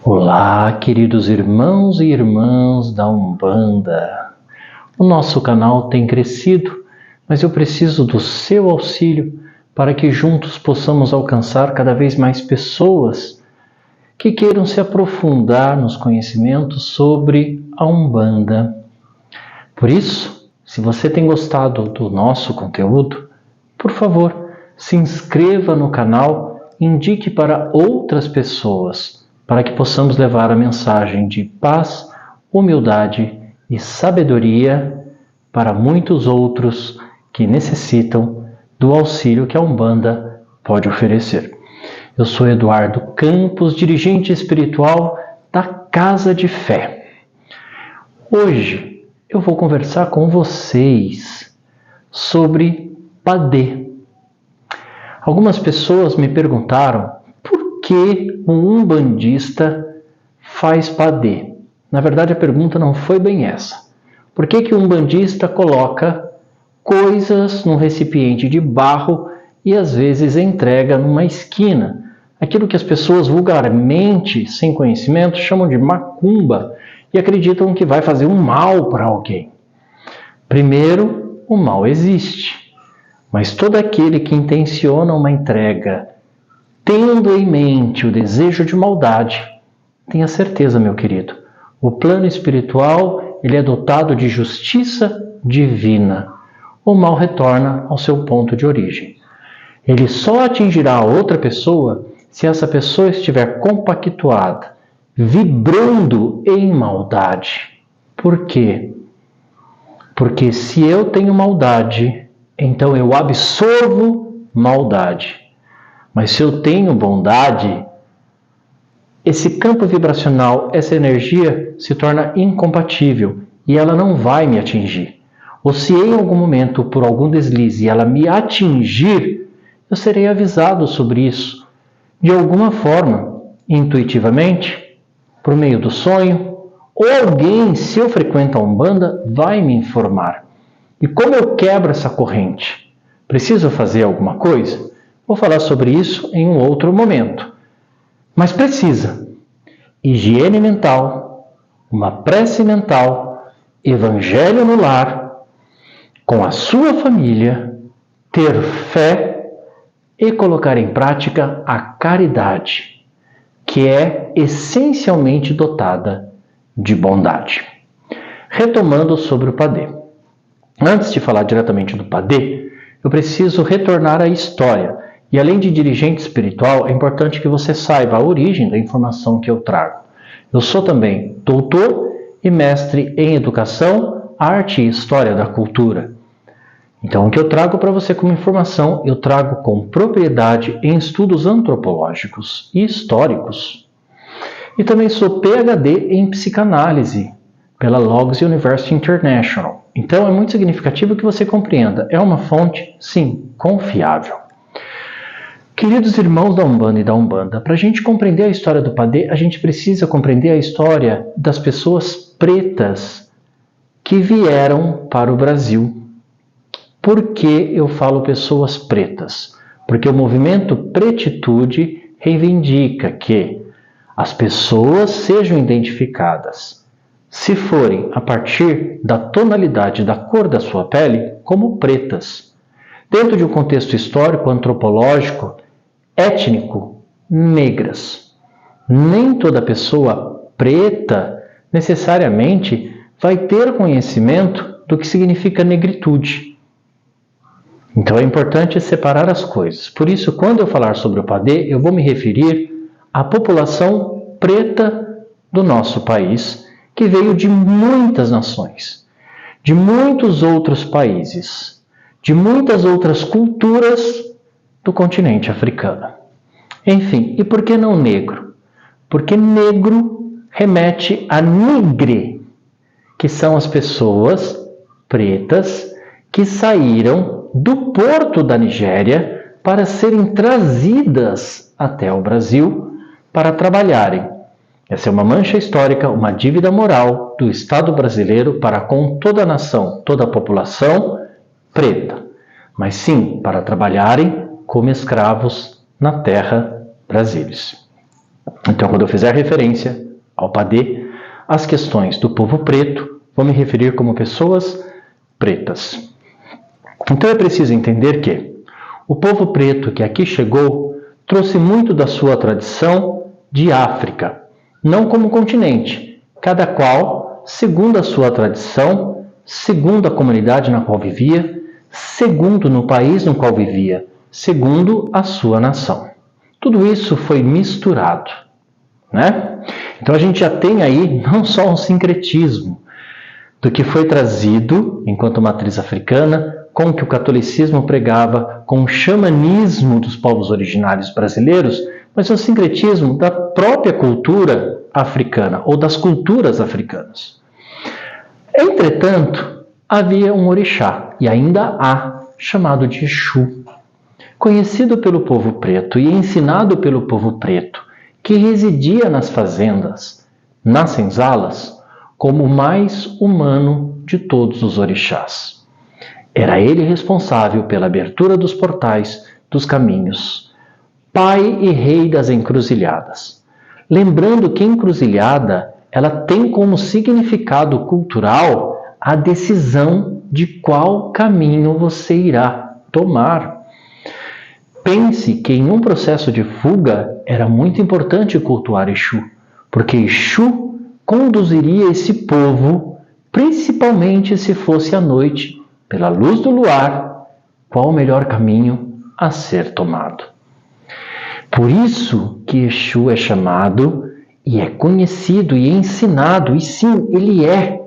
Olá, queridos irmãos e irmãs da Umbanda. O nosso canal tem crescido, mas eu preciso do seu auxílio para que juntos possamos alcançar cada vez mais pessoas que queiram se aprofundar nos conhecimentos sobre a Umbanda. Por isso, se você tem gostado do nosso conteúdo, por favor, se inscreva no canal e indique para outras pessoas, para que possamos levar a mensagem de paz, humildade e sabedoria para muitos outros que necessitam do auxílio que a Umbanda pode oferecer. Eu sou Eduardo Campos, dirigente espiritual da Casa de Fé. Hoje eu vou conversar com vocês sobre Padê. Algumas pessoas me perguntaram por que um umbandista faz Padê. Na verdade, a pergunta não foi bem essa. Por que um umbandista coloca coisas num recipiente de barro e às vezes entrega numa esquina? Aquilo que as pessoas vulgarmente, sem conhecimento, chamam de macumba e acreditam que vai fazer um mal para alguém. Primeiro, o mal existe. Mas todo aquele que intenciona uma entrega, tendo em mente o desejo de maldade, tenha certeza, meu querido, o plano espiritual ele é dotado de justiça divina. O mal retorna ao seu ponto de origem. Ele só atingirá a outra pessoa se essa pessoa estiver compactuada, vibrando em maldade. Por quê? Porque se eu tenho maldade, então eu absorvo maldade. Mas se eu tenho bondade, esse campo vibracional, essa energia se torna incompatível e ela não vai me atingir. Ou se em algum momento, por algum deslize, ela me atingir, eu serei avisado sobre isso. De alguma forma, intuitivamente, por meio do sonho, ou alguém, se eu frequento a Umbanda, vai me informar. E como eu quebro essa corrente? Preciso fazer alguma coisa? Vou falar sobre isso em um outro momento. Mas precisa. Higiene mental, uma prece mental, evangelho no lar, com a sua família, ter fé e colocar em prática a caridade, que é essencialmente dotada de bondade. Retomando sobre o Padê. Antes de falar diretamente do Padê, eu preciso retornar à história. E além de dirigente espiritual, é importante que você saiba a origem da informação que eu trago. Eu sou também doutor e mestre em educação, arte e história da cultura. Então, o que eu trago para você como informação, eu trago com propriedade em estudos antropológicos e históricos. E também sou PhD em psicanálise pela Logos University International. Então, é muito significativo que você compreenda. É uma fonte, sim, confiável. Queridos irmãos da Umbanda e da Umbanda, para a gente compreender a história do Padê, a gente precisa compreender a história das pessoas pretas que vieram para o Brasil. Por que eu falo pessoas pretas? Porque o movimento Pretitude reivindica que as pessoas sejam identificadas, se forem a partir da tonalidade da cor da sua pele, como pretas. Dentro de um contexto histórico, antropológico, étnico, negras. Nem toda pessoa preta necessariamente vai ter conhecimento do que significa negritude. Então é importante separar as coisas. Por isso, quando eu falar sobre o Padê, eu vou me referir à população preta do nosso país, que veio de muitas nações, de muitos outros países, de muitas outras culturas do continente africano. Enfim, e por que não negro? Porque negro remete a nigre, que são as pessoas pretas que saíram do porto da Nigéria para serem trazidas até o Brasil para trabalharem. Essa é uma mancha histórica, uma dívida moral do Estado brasileiro para com toda a nação, toda a população preta. Mas sim, para trabalharem como escravos na terra brasileira. Então, quando eu fizer referência ao Padê, as questões do povo preto, vou me referir como pessoas pretas. Então, é preciso entender que o povo preto que aqui chegou trouxe muito da sua tradição de África, não como continente, cada qual segundo a sua tradição, segundo a comunidade na qual vivia, segundo no país no qual vivia, segundo a sua nação. Tudo isso foi misturado, né? Então a gente já tem aí não só um sincretismo do que foi trazido enquanto matriz africana, com o que o catolicismo pregava, com o xamanismo dos povos originários brasileiros, mas um sincretismo da própria cultura africana ou das culturas africanas. Entretanto, havia um orixá, e ainda há, chamado de Exu, conhecido pelo povo preto e ensinado pelo povo preto, que residia nas fazendas, nas senzalas, como o mais humano de todos os orixás. Era ele responsável pela abertura dos portais, dos caminhos, pai e rei das encruzilhadas. Lembrando que encruzilhada, ela tem como significado cultural a decisão de qual caminho você irá tomar. Pense que em um processo de fuga era muito importante cultuar Exu, porque Exu conduziria esse povo, principalmente se fosse à noite, pela luz do luar, qual o melhor caminho a ser tomado. Por isso que Exu é chamado e é conhecido e ensinado, e sim, ele é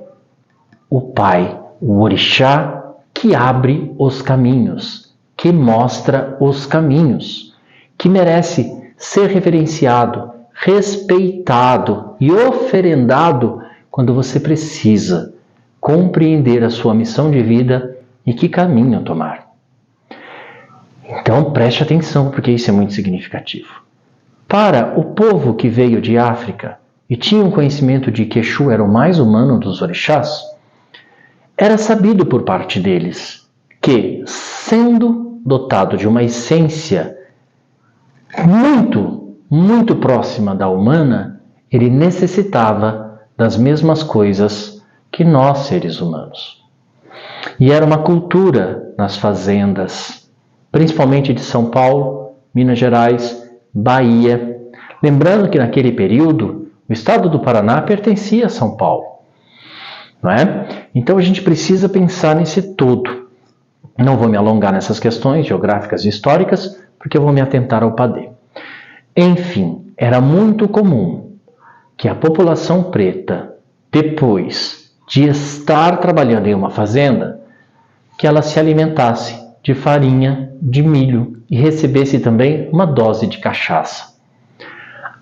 o Pai, o Orixá que abre os caminhos, que mostra os caminhos, que merece ser reverenciado, respeitado e oferendado quando você precisa compreender a sua missão de vida e que caminho tomar. Então preste atenção, porque isso é muito significativo. Para o povo que veio de África e tinha um conhecimento de que Exu era o mais humano dos orixás, era sabido por parte deles que, sendo dotado de uma essência muito próxima da humana, ele necessitava das mesmas coisas que nós, seres humanos. E era uma cultura nas fazendas, principalmente de São Paulo, Minas Gerais, Bahia. Lembrando que naquele período, o estado do Paraná pertencia a São Paulo. Não é? Então a gente precisa pensar nesse todo. Não vou me alongar nessas questões geográficas e históricas, porque eu vou me atentar ao Padê. Enfim, era muito comum que a população preta, depois de estar trabalhando em uma fazenda, que ela se alimentasse de farinha, de milho e recebesse também uma dose de cachaça.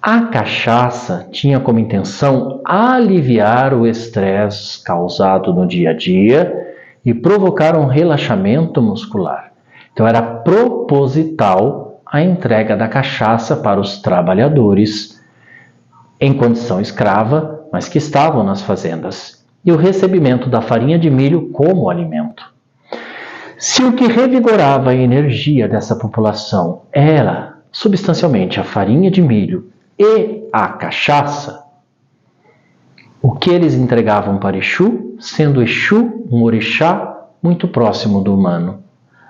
A cachaça tinha como intenção aliviar o estresse causado no dia a dia e provocar um relaxamento muscular. Então era proposital a entrega da cachaça para os trabalhadores em condição escrava, mas que estavam nas fazendas, e o recebimento da farinha de milho como alimento. Se o que revigorava a energia dessa população era substancialmente a farinha de milho e a cachaça, o que eles entregavam para Exu, sendo Exu um orixá muito próximo do humano,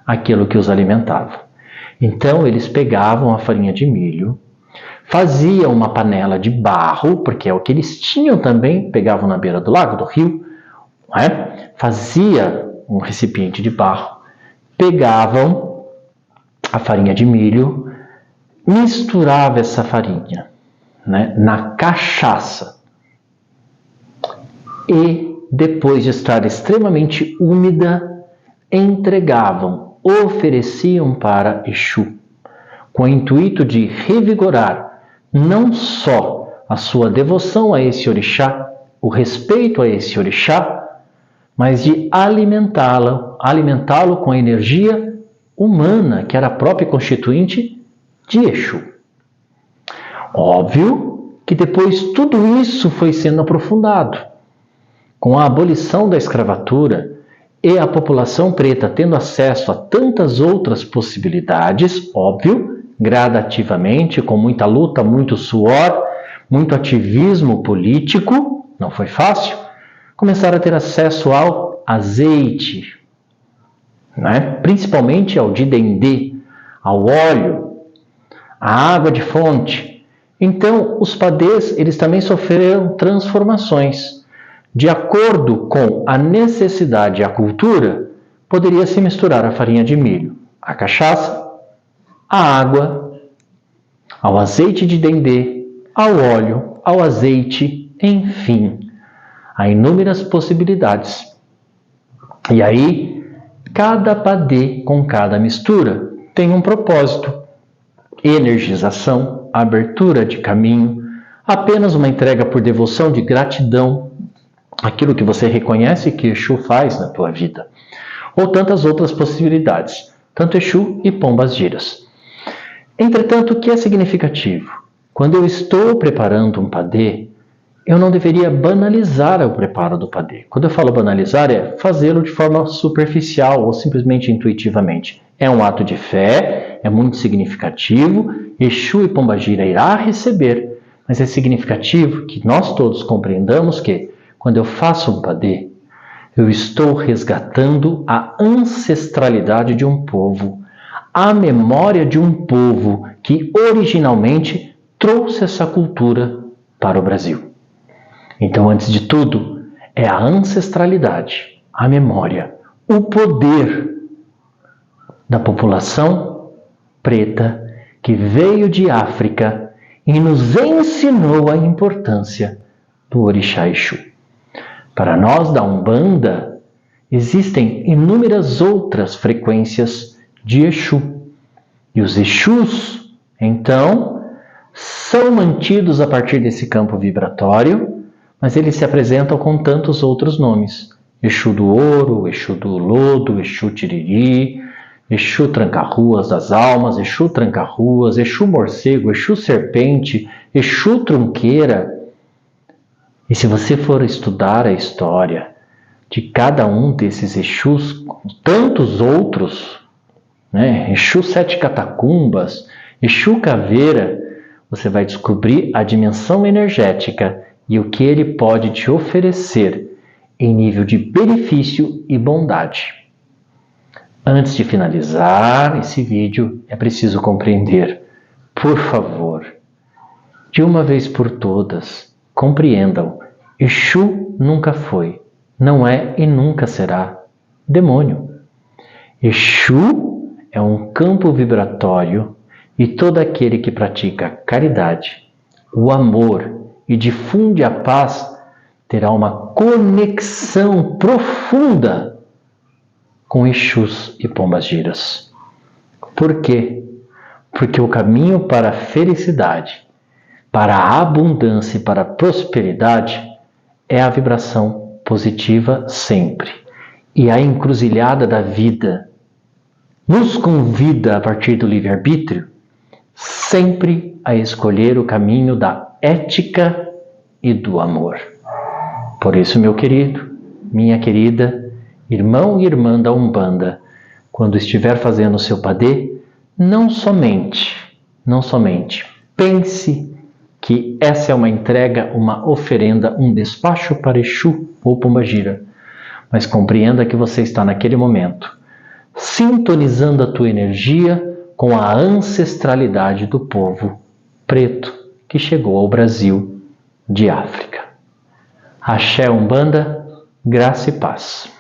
aquilo que os alimentava. Então eles pegavam a farinha de milho, faziam uma panela de barro, porque é o que eles tinham também, pegavam na beira do lago, do rio, não é? Fazia um recipiente de barro, pegavam a farinha de milho, misturava essa farinha, né, na cachaça e depois de estar extremamente úmida, entregavam, ofereciam para Exu, com o intuito de revigorar não só a sua devoção a esse orixá, o respeito a esse orixá, mas de alimentá-lo com a energia humana, que era a própria constituinte de Exu. Óbvio que depois tudo isso foi sendo aprofundado. Com a abolição da escravatura e a população preta tendo acesso a tantas outras possibilidades, óbvio gradativamente, com muita luta, muito suor, muito ativismo político, não foi fácil, começaram a ter acesso ao azeite, né? Principalmente ao de dendê, ao óleo, à água de fonte. Então, os padês, eles também sofreram transformações. De acordo com a necessidade e a cultura, poderia se misturar a farinha de milho, a cachaça, a água, ao azeite de dendê, ao óleo, ao azeite, enfim, há inúmeras possibilidades. E aí, cada padê com cada mistura tem um propósito: energização, abertura de caminho, apenas uma entrega por devoção de gratidão, aquilo que você reconhece que Exu faz na tua vida, ou tantas outras possibilidades, tanto Exu e Pombas-Giras. Entretanto, o que é significativo? Quando eu estou preparando um padê, eu não deveria banalizar o preparo do padê. Quando eu falo banalizar, é fazê-lo de forma superficial ou simplesmente intuitivamente. É um ato de fé, é muito significativo, Exu e Pombagira irá receber, mas é significativo que nós todos compreendamos que, quando eu faço um padê, eu estou resgatando a ancestralidade de um povo, a memória de um povo que originalmente trouxe essa cultura para o Brasil. Então, antes de tudo, é a ancestralidade, a memória, o poder da população preta que veio de África e nos ensinou a importância do Orixá Exu. Para nós da Umbanda, existem inúmeras outras frequências de Exu. E os Exus, então, são mantidos a partir desse campo vibratório, mas eles se apresentam com tantos outros nomes. Exu do Ouro, Exu do Lodo, Exu Tiriri, Exu Tranca-Ruas das Almas, Exu Tranca-Ruas, Exu Morcego, Exu Serpente, Exu Trunqueira. E se você for estudar a história de cada um desses Exus, com tantos outros, né? Exu Sete Catacumbas, Exu Caveira, você vai descobrir a dimensão energética e o que ele pode te oferecer em nível de benefício e bondade. Antes de finalizar esse vídeo, é preciso compreender, por favor, de uma vez por todas, compreendam, Exu nunca foi, não é e nunca será demônio. Exu é um campo vibratório e todo aquele que pratica caridade, o amor e difunde a paz terá uma conexão profunda com Exus e Pombas-Giras. Por quê? Porque o caminho para a felicidade, para a abundância e para a prosperidade é a vibração positiva sempre. E a encruzilhada da vida nos convida, a partir do livre-arbítrio, sempre a escolher o caminho da ética e do amor. Por isso, meu querido, minha querida, irmão e irmã da Umbanda, quando estiver fazendo o seu padê, não somente, pense que essa é uma entrega, uma oferenda, um despacho para Exu ou Pombagira, mas compreenda que você está naquele momento sintonizando a tua energia com a ancestralidade do povo preto que chegou ao Brasil de África. Axé Umbanda, graça e paz.